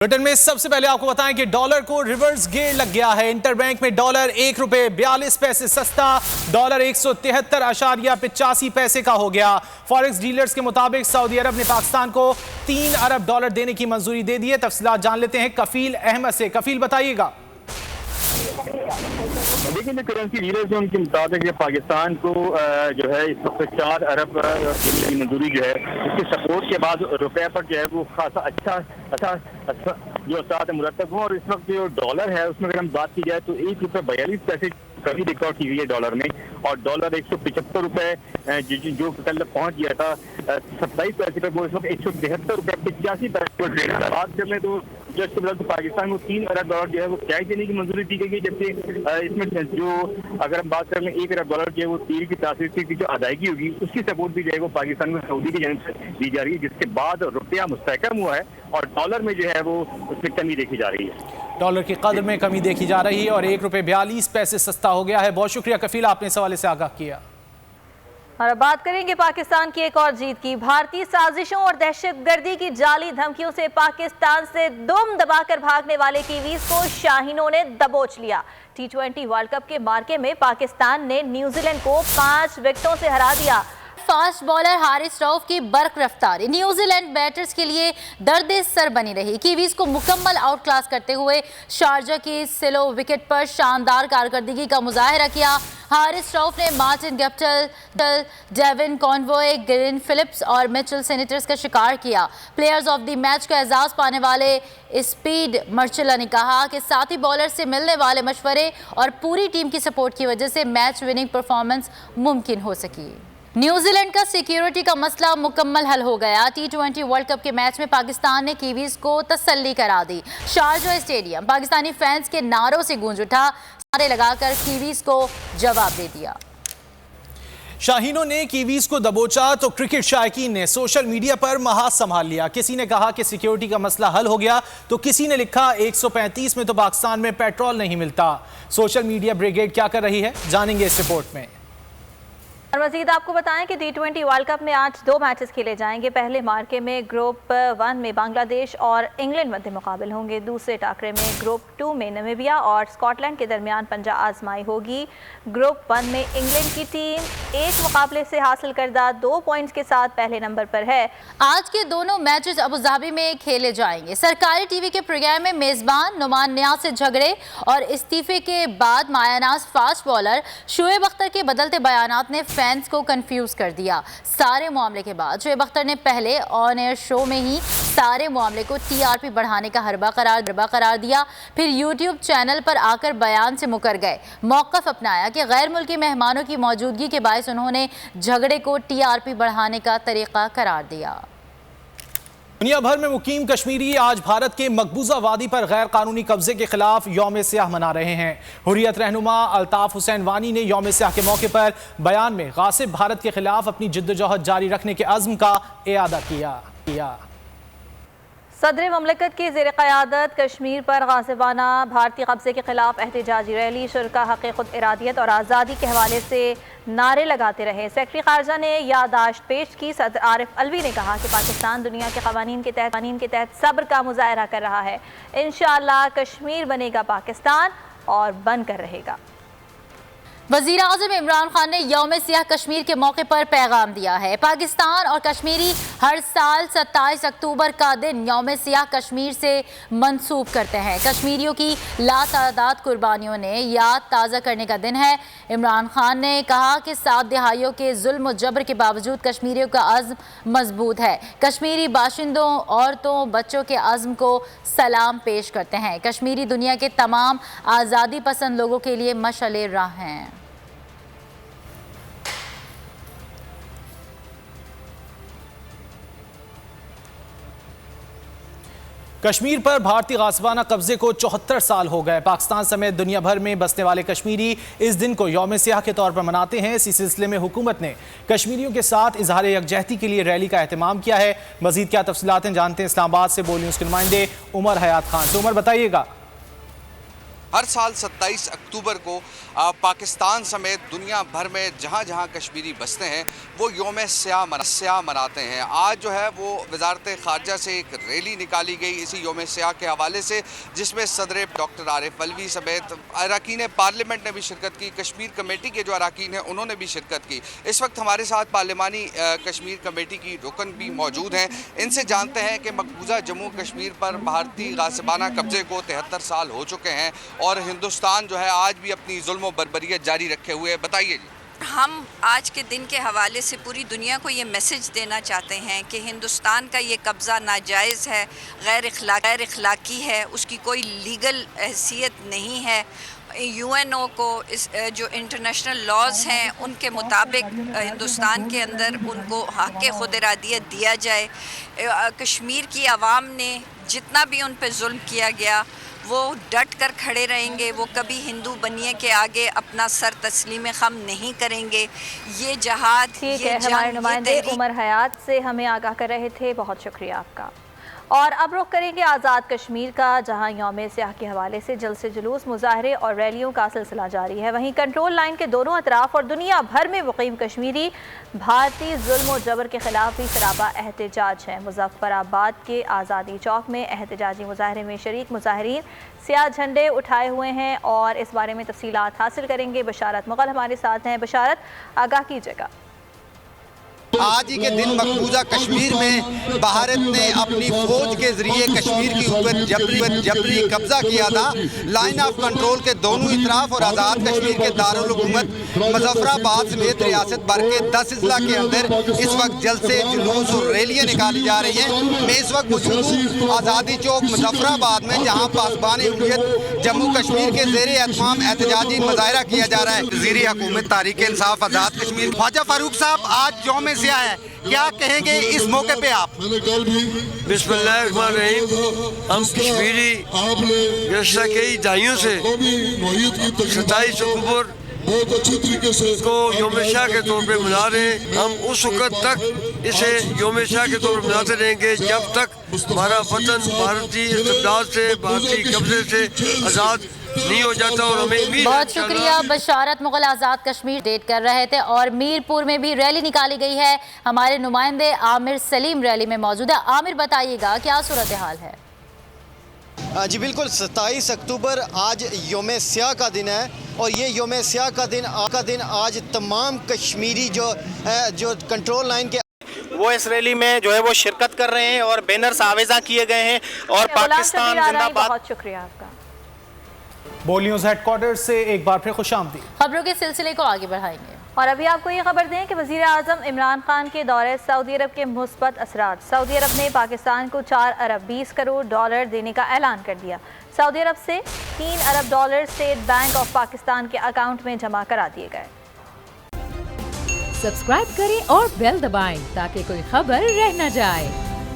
Britain में सबसे पहले आपको बताएं कि डॉलर को रिवर्स गियर लग गया है। इंटर बैंक में डॉलर 1 रुपए 42 पैसे सस्ता डॉलर 173.85 पैसे का हो गया। फॉरेक्स डीलर्स के मुताबिक सऊदी अरब ने पाकिस्तान को 3 अरब डॉलर देने की मंजूरी दे दी है। तफसीलात जान लेते हैं कफील अहमद से। कफील बताइएगा। देखिए जो करेंसी डीलर्स हैं उनके मुताबिक पाकिस्तान को जो है इस वक्त 4 अरब की मंजूरी जो है उसके सपोर्ट के बाद रुपए पर जो है वो खासा अच्छा जो असरात मुरतब हुआ। और इस वक्त जो डॉलर है उसमें अगर हम बात की जाए तो 1 रुपए 42 पैसे कभी रिकॉर्ड की हुई है डॉलर में, और डॉलर 175 रुपए जो कल पहुंच गया था 27 पैसे पे, वो इस वक्त 173 रुपए 85 पैसे पर ट्रेड है। बात कर लें तो जो इसके बाद पाकिस्तान को 3 अरब डॉलर जो है वो कैश देने की मंजूरी दी गई, जबकि इसमें जो अगर हम बात कर लें 1 अरब डॉलर जो है वो तेल की तासीर से जो अदायगी होगी उसकी सपोर्ट भी जो है वो पाकिस्तान को सऊदी की जानिब से दी जा रही है, जिसके बाद रुपया मुस्तहकम हुआ है और डॉलर में जो है वो उसमें कमी देखी जा रही है। डॉलर की कदर में कमी देखी जा रही है और 1 रुपए 42 पैसे सस्ता हो गया है। बहुत शुक्रिया कफील, आपने इस हवाले से आगाह किया। और अब बात करेंगे पाकिस्तान की एक और जीत की। भारतीय साजिशों और दहशतगर्दी की जाली धमकियों से पाकिस्तान से दुम दबाकर भागने वाले कीवीज को शाहीनों ने दबोच लिया। T20 वर्ल्ड कप के मार्के में पाकिस्तान ने न्यूजीलैंड को 5 विकेटों से हरा दिया। फास्ट बॉलर हारिस रऊफ की बर्क रफ्तार न्यूजीलैंड बैटर्स के लिए दर्द सर बनी रही। कीवीज को मुकम्मल आउट क्लास करते हुए शारजा की स्लो विकेट पर शानदार कारकर्दगी का मुजाहिरा किया। हारिस रऊफ ने Martin Guptill, Devon Conway, Glenn Phillips और मिचेल सेनेटर्स का शिकार किया। प्लेयर्स ऑफ द मैच का एजाज पाने वाले स्पीड मर्चेला ने कहा कि साथी बॉलर से मिलने वाले मशवरे और पूरी टीम की सपोर्ट की वजह से मैच विनिंग परफॉर्मेंस मुमकिन हो सकी। न्यूजीलैंड का सिक्योरिटी का मसला मुकम्मल हल हो गया। T20 वर्ल्ड कप के मैच में पाकिस्तान ने कीवीज को तसल्ली करा दी। शारजा स्टेडियम पाकिस्तानी फैंस के नारों से गूंज उठा। नारे लगाकर कीवीज को जवाब दे दिया। शाहीनों ने कीवीज को दबोचा तो क्रिकेट शायकीन ने सोशल मीडिया पर महाज संभाल लिया। किसी ने कहा कि सिक्योरिटी का मसला हल हो गया तो किसी ने लिखा 135 में तो पाकिस्तान में पेट्रोल नहीं मिलता। सोशल मीडिया ब्रिगेड क्या कर रही है, जानेंगे इस रिपोर्ट में। और मजीद आपको बताएं कि T20 वर्ल्ड कप में आज 2 मैचेस खेले जाएंगे। पहले मार्के में ग्रुप 1 में बांग्लादेश और इंग्लैंड मध्य मुकाबले होंगे। दूसरे टाकरे में ग्रुप 2 में नामीबिया और स्कॉटलैंड के दरमियान पंजा आजमाई होगी। ग्रुप 1 में इंग्लैंड की टीम एक मुकाबले से हासिल करदा 2 पॉइंट्स के साथ पहले नंबर पर है। आज के दोनों मैचेस अबू धाबी में खेले जाएंगे। सरकारी टीवी के प्रोग्राम में मेजबान नुमान नियाज से झगड़े और इस्तीफे के बाद मायानाज फास्ट बॉलर शुएब अख्तर के बदलते बयानात ने फैंस को कंफ्यूज कर दिया। सारे मामले के बाद शुएब अख्तर ने पहले ऑन एयर शो में ही सारे मामले को TRP बढ़ाने का हरबा करार दिया। फिर यूट्यूब चैनल पर आकर बयान से मुकर गए। मौक़िफ़ अपनाया कि गैर मुल्की मेहमानों की मौजूदगी के बायस उन्होंने झगड़े को TRP बढ़ाने का तरीका करार दिया। दुनिया भर में मुकीम कश्मीरी आज भारत के मकबूजा वादी पर गैर कानूनी कब्जे के खिलाफ यौम सियाह मना रहे हैं। हुर्रियत रहनुमा अल्ताफ हुसैन वानी ने यौम सियाह के मौके पर बयान में गासिब भारत के खिलाफ अपनी जिद्दोजहद जारी रखने के अज़्म का इआदा किया। सदर ममलकत की ज़ेर क़यादत कश्मीर पर गासिबाना भारतीय कब्जे के खिलाफ एहतजाजी रैली शुरका हक़ खुद इरादियत और आज़ादी के हवाले से नारे लगाते रहे। सेक्रेटरी ख़ारजा ने याददाश्त पेश की। सदर आरिफ अलवी ने कहा कि पाकिस्तान दुनिया के क़वानीन के तहत सब्र का मुज़ाहरा कर रहा है। इंशाअल्लाह कश्मीर बनेगा पाकिस्तान और बन कर रहेगा। वज़ीर आज़म इमरान खान ने यौम सियाह कश्मीर के मौके पर पैगाम दिया है। पाकिस्तान और कश्मीरी हर साल 27 अक्टूबर का दिन यौम सियाह कश्मीर से मंसूब करते हैं। कश्मीरियों की लातादाद कुर्बानियों ने याद ताज़ा करने का दिन है। इमरान खान ने कहा कि 7 दहाइयों के जुल्म और जबर के बावजूद कश्मीरियों का अज़्म मजबूत है। कश्मीरी बाशिंदों, औरतों, बच्चों के अज़्म को सलाम पेश करते हैं। कश्मीरी दुनिया के तमाम आज़ादी पसंद लोगों के लिए मशअल राह हैं। कश्मीर पर भारतीय गासिबाना कब्जे को 74 साल हो गए। पाकिस्तान समेत दुनिया भर में बसने वाले कश्मीरी इस दिन को यौम सियाह के तौर पर मनाते हैं। इसी सिलसिले में हुकूमत ने कश्मीरियों के साथ इजहार यकजहती के लिए रैली का एहतमाम किया है। मजीद क्या तफसीलात हैं जानते हैं इस्लामाबाद से बोल न्यूज़ के नुमाइंदे उमर हयात खान से। उमर बताइएगा। ہر سال 27 اکتوبر کو پاکستان سمیت دنیا بھر میں جہاں جہاں کشمیری بستے ہیں وہ یوم سیاہ مناتے ہیں۔ آج جو ہے وہ وزارت خارجہ سے ایک ریلی نکالی گئی اسی یوم سیاہ کے حوالے سے، جس میں صدر ڈاکٹر عارف علوی سمیت اراکین پارلیمنٹ نے بھی شرکت کی، کشمیر کمیٹی کے جو اراکین ہیں انہوں نے بھی شرکت کی۔ اس وقت ہمارے ساتھ پارلیمانی کشمیر کمیٹی کی رکن بھی موجود ہیں، ان سے جانتے ہیں کہ مقبوضہ جموں کشمیر پر بھارتی غاصبانہ قبضے کو 73 سال ہو چکے ہیں اور ہندوستان جو ہے آج بھی اپنی ظلم و بربریت جاری رکھے ہوئے۔ بتائیے جی۔ ہم آج کے دن کے حوالے سے پوری دنیا کو یہ میسج دینا چاہتے ہیں کہ ہندوستان کا یہ قبضہ ناجائز ہے، غیر اخلاقی ہے، اس کی کوئی لیگل حیثیت نہیں ہے۔ یو این او کو جو انٹرنیشنل لاز ہیں ان کے مطابق ہندوستان کے اندر ان کو حق خود ارادیت دیا جائے۔ کشمیر کی عوام نے جتنا بھی ان پہ ظلم کیا گیا وہ ڈٹ کر کھڑے رہیں گے، وہ کبھی ہندو بنیے کے آگے اپنا سر تسلیم خم نہیں کریں گے۔ یہ جہاد، ٹھیک ہے، ہمارے نمائندے عمر حیات سے ہمیں آگاہ کر رہے تھے، بہت شکریہ آپ کا۔ اور اب رخ کریں گے آزاد کشمیر کا، جہاں یوم سیاہ کے حوالے سے جلسے جلوس، مظاہرے اور ریلیوں کا سلسلہ جاری ہے۔ وہیں کنٹرول لائن کے دونوں اطراف اور دنیا بھر میں مقیم کشمیری بھارتی ظلم و جبر کے خلاف بھی سراپا احتجاج ہیں۔ مظفر آباد کے آزادی چوک میں احتجاجی مظاہرے میں شریک مظاہرین سیاہ جھنڈے اٹھائے ہوئے ہیں اور اس بارے میں تفصیلات حاصل کریں گے۔ بشارت مغل ہمارے ساتھ ہیں۔ بشارت، آگاہ کیجیے گا۔ آج ہی کے دن مقبوضہ کشمیر میں بھارت نے اپنی فوج کے ذریعے کشمیر کے اوپر جبری قبضہ کیا تھا۔ لائن آف کنٹرول کے دونوں اطراف اور آزاد کشمیر کے دارالحکومت مظفر آباد سمیت ریاست بھر کے 10 اضلاع کے اندر اس وقت جلسے جلوس اور ریلیاں نکالی جا رہی ہیں۔ میں اس وقت موجود ہوں آزادی چوک مظفر آباد میں، جہاں پاسبان حریت جموں کشمیر کے زیر اہتمام احتجاجی مظاہرہ کیا جا رہا ہے۔ وزیر حکومت تحریک انصاف آزاد کشمیر خواجہ فاروق صاحب آج یوم سیاہ ہے، کیا کہیں گے اس موقع پہ آپ؟ بسم اللہ الرحمن الرحیم۔ ہم کشمیری گزشتہ کئی دہائیوں سے 27 اکتوبر کو یوم سیاہ کے طور پہ منا رہے ہیں۔ ہم اس وقت تک اسے یوم سیاہ کے طور پہ مناتے رہیں گے جب تک ہمارا وطن بھارتی استبداد سے، بھارتی قبضے سے آزاد نہیں ہو جاتا۔ اور ہمیں امید ہے۔ بہت شکریہ بشارت مغل، آزاد کشمیر ڈیٹ کر رہے تھے۔ اور میرپور میں بھی ریلی نکالی گئی ہے، ہمارے نمائندے عامر سلیم ریلی میں موجود ہے۔ عامر، بتائیے گا کیا صورتحال ہے؟ جی بالکل، 27 اکتوبر آج یوم سیاہ کا دن ہے اور یہ یوم سیاہ کا دن آج تمام کشمیری جو کنٹرول لائن کے وہ اس ریلی میں جو ہے وہ شرکت کر رہے ہیں اور بینرز آویزاں کیے گئے ہیں اور پاکستان زندہ باد۔ بہت شکریہ آپ کا۔ بول نیوز ہیڈ کوارٹر سے ایک بار پھر خوش آمدید۔ خبروں کے سلسلے کو آگے بڑھائیں گے اور ابھی آپ کو یہ خبر دیں کہ وزیر اعظم عمران خان کے دورے سعودی عرب کے مثبت اثرات۔ سعودی عرب نے پاکستان کو 4 ارب 20 کروڑ ڈالر دینے کا اعلان کر دیا۔ سعودی عرب سے 3 ارب dollar State Bank of Pakistan کے اکاؤنٹ میں جمع کرا دیے گئے۔ سبسکرائب کریں اور بیل دبائیں تاکہ کوئی خبر رہ نہ جائے۔